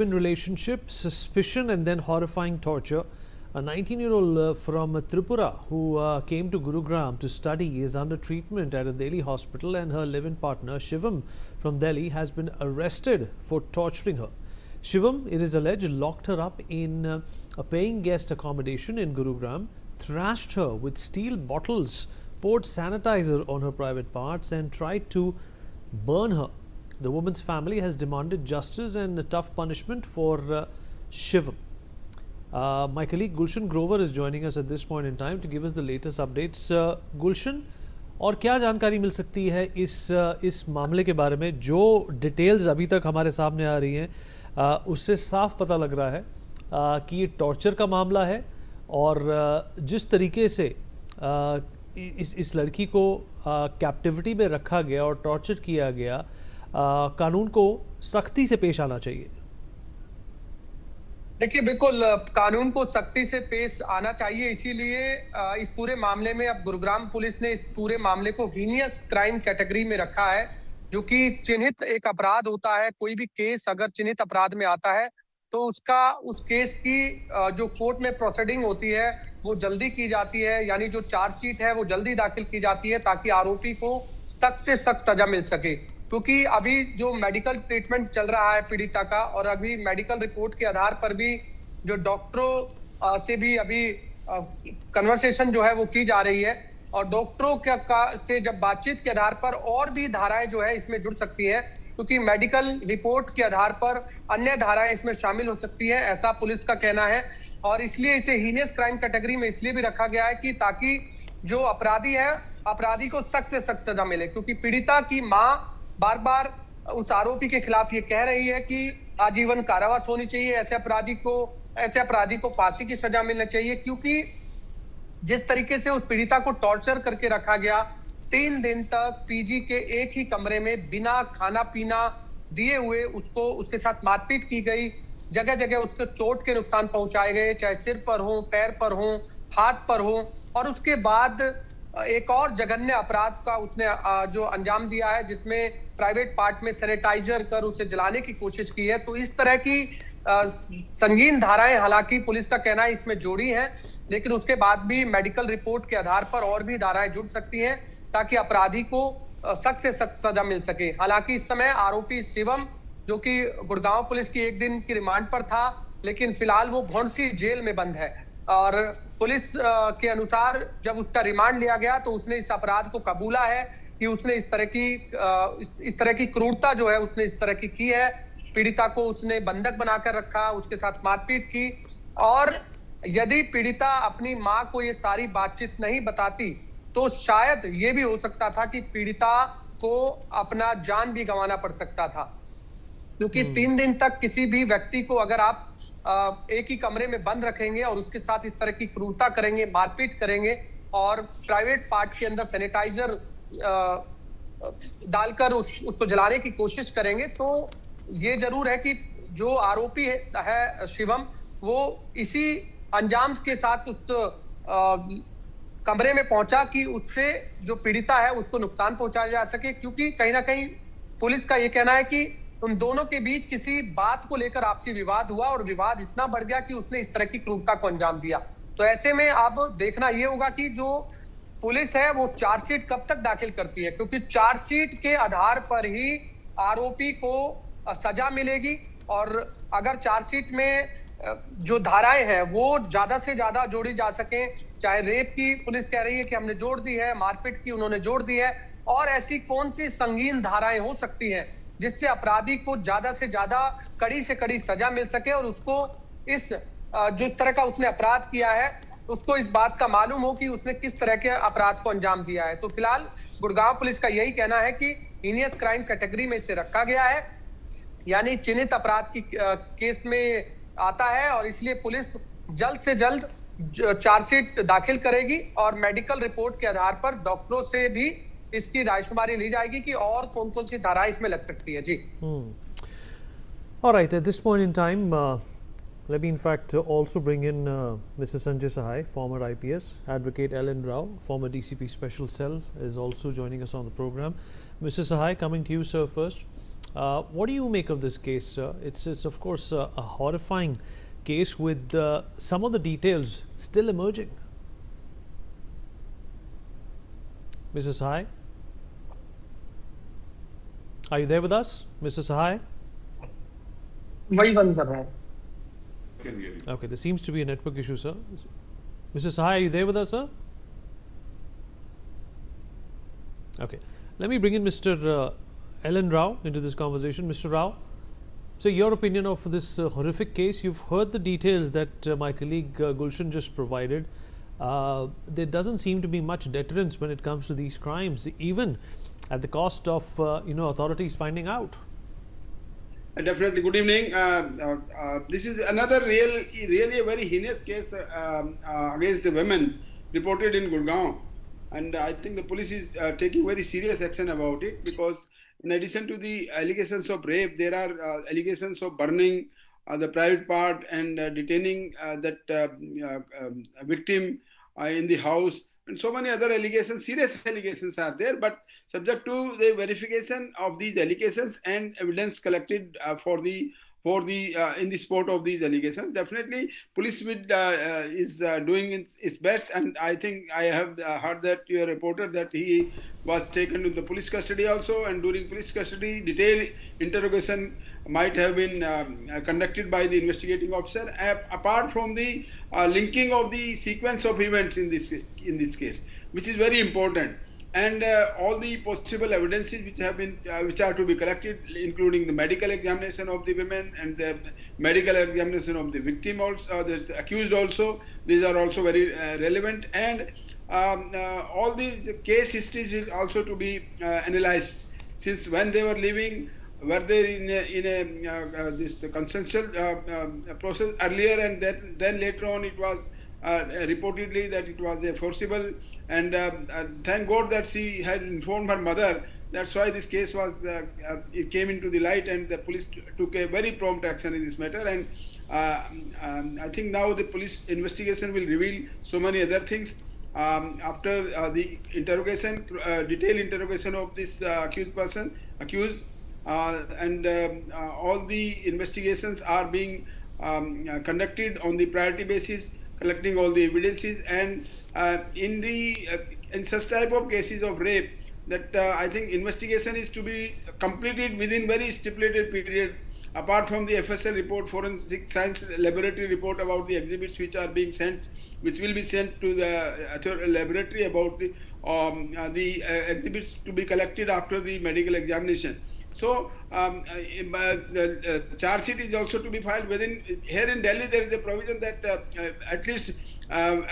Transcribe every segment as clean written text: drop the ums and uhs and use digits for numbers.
In relationship, suspicion, and then horrifying torture. A 19-year-old from Tripura who came to Gurugram to study is under treatment at a Delhi hospital, and her live-in partner Shivam from Delhi has been arrested for torturing her. Shivam, it is alleged, locked her up in a paying guest accommodation in Gurugram, thrashed her with steel bottles, poured sanitizer on her private parts, and tried to burn her. The woman's family has demanded justice and a tough punishment for Shivam. My colleague Gulshan Grover is joining us at this point in time to give us the latest updates. Gulshan, और क्या जानकारी मिल सकती है इस मामले के बारे में? जो डिटेल्स अभी तक हमारे सामने आ रही हैं उससे साफ पता लग रहा है कि ये टॉर्चर का मामला है, और जिस तरीके से इस लड़की को कैप्टिविटी में रखा गया और टॉर्चर किया गया, कानून को सख्ती से पेश आना चाहिए। देखिए, बिल्कुल कानून को सख्ती से पेश आना चाहिए। इसीलिए इस पूरे मामले में अब गुरुग्राम पुलिस ने इस पूरे मामले को हीनियस क्राइम कैटेगरी में रखा है, जो कि चिन्हित एक अपराध होता है। कोई भी केस अगर चिन्हित अपराध में आता है तो उस केस की जो कोर्ट में प्रोसीडिंग होती है वो जल्दी की जाती है, यानी जो चार्जशीट है वो जल्दी दाखिल की जाती है ताकि आरोपी को सख्त से सख्त सजा मिल सके। क्योंकि अभी जो मेडिकल ट्रीटमेंट चल रहा है पीड़िता का, और अभी मेडिकल रिपोर्ट के आधार पर भी जो डॉक्टरों से भी अभी कन्वर्सेशन जो है वो की जा रही है, और डॉक्टरों से जब बातचीत के आधार पर और भी धाराएं जो है इसमें जुड़ सकती हैं, क्योंकि मेडिकल रिपोर्ट के आधार पर अन्य धाराएं इसमें शामिल हो सकती है, ऐसा पुलिस का कहना है। और इसलिए इसे हीनियस क्राइम कैटेगरी में इसलिए भी रखा गया है कि ताकि जो अपराधी है, अपराधी को सख्त से सख्त सजा मिले। क्योंकि पीड़िता की माँ बार बार उस आरोपी के खिलाफ ये कह रही है कि आजीवन कारावास होनी चाहिए, ऐसे अपराधी को फांसी की सजा मिलनी चाहिए। क्योंकि जिस तरीके से उस पीड़िता को टॉर्चर करके रखा गया, 3 दिन तक पीजी के एक ही कमरे में बिना खाना पीना दिए हुए उसके साथ मारपीट की गई, जगह जगह उसको चोट के नुकसान पहुंचाए गए, चाहे सिर पर हो, पैर पर हो, हाथ पर हो। और उसके बाद एक और जघन्य अपराध का उसने जो अंजाम दिया है, जिसमें प्राइवेट पार्ट में सैनिटाइजर कर उसे जलाने की कोशिश की है। तो इस तरह की संगीन धाराएं हालांकि पुलिस का कहना है इसमें जोड़ी हैं, लेकिन उसके बाद भी मेडिकल रिपोर्ट के आधार पर और भी धाराएं जुड़ सकती हैं ताकि अपराधी को सख्त से सख्त सजा मिल सके। हालांकि इस समय आरोपी शिवम, जो कि गुड़गांव पुलिस की 1 दिन की रिमांड पर था, लेकिन फिलहाल वो भौंडसी जेल में बंद है। और पुलिस के अनुसार जब उसका रिमांड लिया गया तो उसने इस अपराध को कबूला है कि उसने इस तरह की क्रूरता जो है उसने इस तरह की है। पीड़िता को उसने बंधक बनाकर रखा, उसके साथ मारपीट की, और यदि पीड़िता अपनी मां को ये सारी बातचीत नहीं बताती तो शायद ये भी हो सकता था कि पीड़िता को अपना जान भी गंवाना पड़ सकता था। क्योंकि 3 दिन तक किसी भी व्यक्ति को अगर आप एक ही कमरे में बंद रखेंगे और उसके साथ इस तरह की क्रूरता करेंगे, मारपीट करेंगे, और प्राइवेट पार्ट के अंदर सैनिटाइजर डालकर उसको जलाने की कोशिश करेंगे, तो ये जरूर है कि जो आरोपी है शिवम, वो इसी अंजाम के साथ उस कमरे में पहुंचा कि उससे जो पीड़िता है उसको नुकसान पहुंचाया जा सके। क्योंकि कहीं ना कहीं पुलिस का ये कहना है कि उन दोनों के बीच किसी बात को लेकर आपसी विवाद हुआ, और विवाद इतना बढ़ गया कि उसने इस तरह की क्रूरता को अंजाम दिया। तो ऐसे में अब देखना यह होगा कि जो पुलिस है वो चार्जशीट कब तक दाखिल करती है, क्योंकि चार्जशीट के आधार पर ही आरोपी को सजा मिलेगी। और अगर चार्जशीट में जो धाराएं हैं वो ज्यादा से ज्यादा जोड़ी जा सके, चाहे रेप की पुलिस कह रही है कि हमने जोड़ दी है, मारपीट की उन्होंने जोड़ दी है, और ऐसी कौन सी संगीन धाराएं हो सकती हैं जिससे अपराधी को ज्यादा से ज्यादा कड़ी से कड़ी सजा मिल सके, और उसको इस जो तरह का उसने अपराध किया है उसको इस बात का मालूम हो कि उसने किस तरह के अपराध को अंजाम दिया है। तो फिलहाल गुड़गांव पुलिस का यही कहना है कि हीनियस क्राइम कैटेगरी में इसे रखा गया है, यानी चिन्हित अपराध की केस में आता है, और इसलिए पुलिस जल्द से जल्द चार्जशीट दाखिल करेगी, और मेडिकल रिपोर्ट के आधार पर डॉक्टरों से भी इसकी रायशुमारी ली जाएगी कि और कौन-कौन सी धाराएं इसमें लग सकती है। जी। All right, at this point in time, let me in fact also bring in Mr. Sanjay Sahai, former IPS, Advocate Ellen Rao, former DCP Special Cell, is also joining us on the program. Mr. Sahai, coming to you, sir, first. What do you make of this case, sir? It's of course a horrifying case with some of the details still emerging. Mrs. Sahai, are you there with us, Mrs. Sahai? वही बंद कर रहा है. Can hear you. Okay, there seems to be a network issue, sir. Mrs. Sahai, are you there with us, sir? Okay, let me bring in Mr. Ellen Rao into this conversation. Mr. Rao, so your opinion of this horrific case. You've heard the details that my colleague Gulshan just provided. There doesn't seem to be much deterrence when it comes to these crimes, even at the cost of authorities finding out. Definitely. Good evening. This is another really a very heinous case against the women reported in Gurugram, and I think the police is taking very serious action about it, because in addition to the allegations of rape, there are allegations of burning the private part and detaining that victim in the house, and so many other allegations, serious allegations are there. But subject to the verification of these allegations and evidence collected in the support of these allegations, definitely police is doing its best. And I think I have heard that your reporter that he was taken to the police custody also, and during police custody, detailed interrogation might have been conducted by the investigating officer, apart from the linking of the sequence of events in this case, which is very important. And all the possible evidences which are to be collected, including the medical examination of the women and the medical examination of the victim also, the accused also. These are also very relevant, and all these case histories is also to be analyzed, since when they were living, were they in this consensual process earlier, and then later on it was reportedly that it was a forcible. And thank God that she had informed her mother. That's why this case was it came into the light, and the police took a very prompt action in this matter. And I think now the police investigation will reveal so many other things. After the interrogation, detailed interrogation of this accused, and all the investigations are being conducted on the priority basis, collecting all the evidences. And in such type of cases of rape, that I think investigation is to be completed within very stipulated period. Apart from the FSL report, forensic science laboratory report about the exhibits which are being sent, which will be sent to the laboratory about the exhibits to be collected after the medical examination. So the charge sheet is also to be filed within. Here in Delhi, there is a provision that at least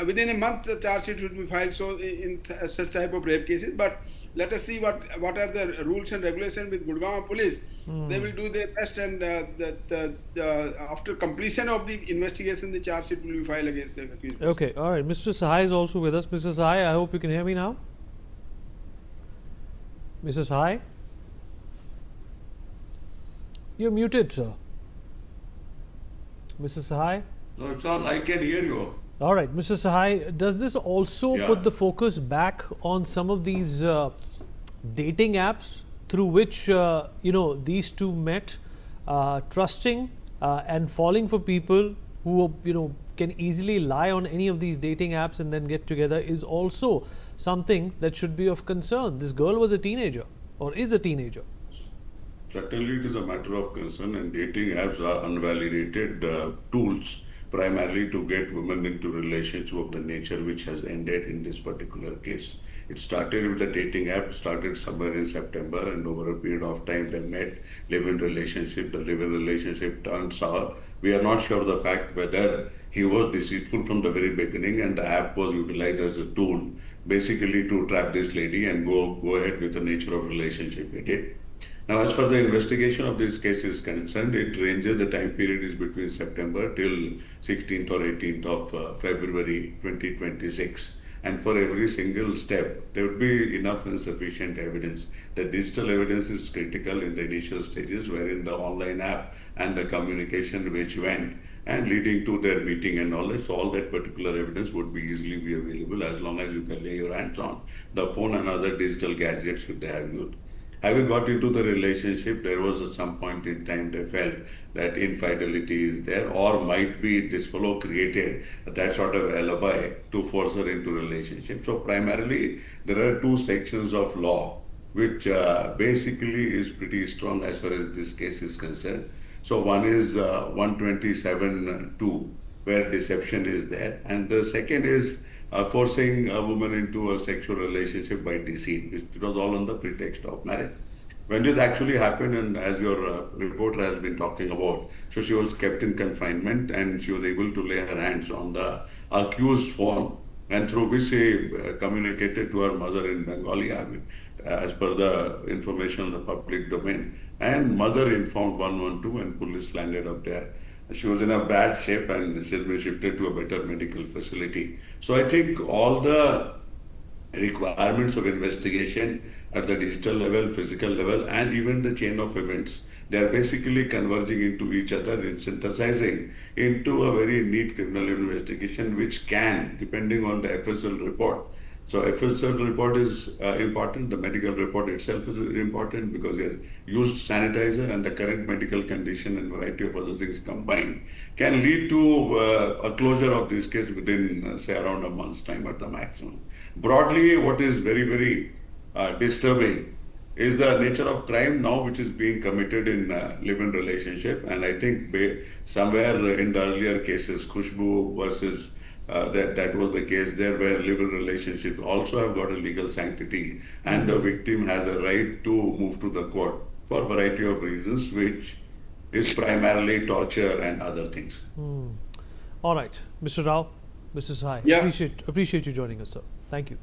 within a month the charge sheet will be filed. So in such type of rape cases, but let us see what are the rules and regulations with Gurugram police. They will do their best, and after completion of the investigation, the charge sheet will be filed against the accused. Okay, all right. Mr. Sahai is also with us. Mr. Sahai, I hope you can hear me now. Mr. Sahai, you're muted, sir. Mr. Sahai. No, it's all. I can hear you. All right, Mr. Sahai, does this also put the focus back on some of these dating apps through which these two met, trusting and falling for people who can easily lie on any of these dating apps and then get together, is also something that should be of concern? This girl was a teenager, or is a teenager. Certainly, it is a matter of concern, and dating apps are unvalidated tools, primarily to get women into relationships of the nature which has ended in this particular case. It started with the dating app, started somewhere in September, and over a period of time they met, live-in relationship. The live-in relationship turned sour. We are not sure of the fact whether he was deceitful from the very beginning, and the app was utilized as a tool basically to trap this lady and go ahead with the nature of relationship we did. Now, as far as the investigation of this case is concerned, it ranges, the time period is between September till 16th or 18th of February 2026. And for every single step, there would be enough and sufficient evidence. The digital evidence is critical in the initial stages, wherein the online app and the communication which went and leading to their meeting and all that. So all that particular evidence would be easily be available as long as you can lay your hands on the phone and other digital gadgets which they have used. Having got into the relationship, there was at some point in time they felt that infidelity is there, or might be this fellow created that sort of alibi to force her into relationship. So primarily, there are two sections of law which basically is pretty strong as far as this case is concerned. So one is 127(2), where deception is there, and the second is forcing a woman into a sexual relationship by deceit. It was all on the pretext of marriage. When this actually happened, and as your reporter has been talking about, so she was kept in confinement and she was able to lay her hands on the accused phone, and through which she communicated to her mother in Bengali, as per the information in the public domain. And mother informed 112 and police landed up there. She was in a bad shape and she has been shifted to a better medical facility. So I think all the requirements of investigation at the digital level, physical level, and even the chain of events, they are basically converging into each other and synthesizing into a very neat criminal investigation, which can, depending on the FSL report. So FSL report is important. The medical report itself is important because they used sanitizer, and the current medical condition and variety of other things combined can lead to a closure of this case within, say, around a month's time at the maximum. Broadly, what is very, very disturbing is the nature of crime now which is being committed in live-in relationship. And I think somewhere in the earlier cases, Khushbu versus that was the case there, where live-in relationships also have got a legal sanctity, and the victim has a right to move to the court for a variety of reasons, which is primarily torture and other things. All right, Mr. Rao, Mr. Sai, Yeah. appreciate you joining us, sir. Thank you.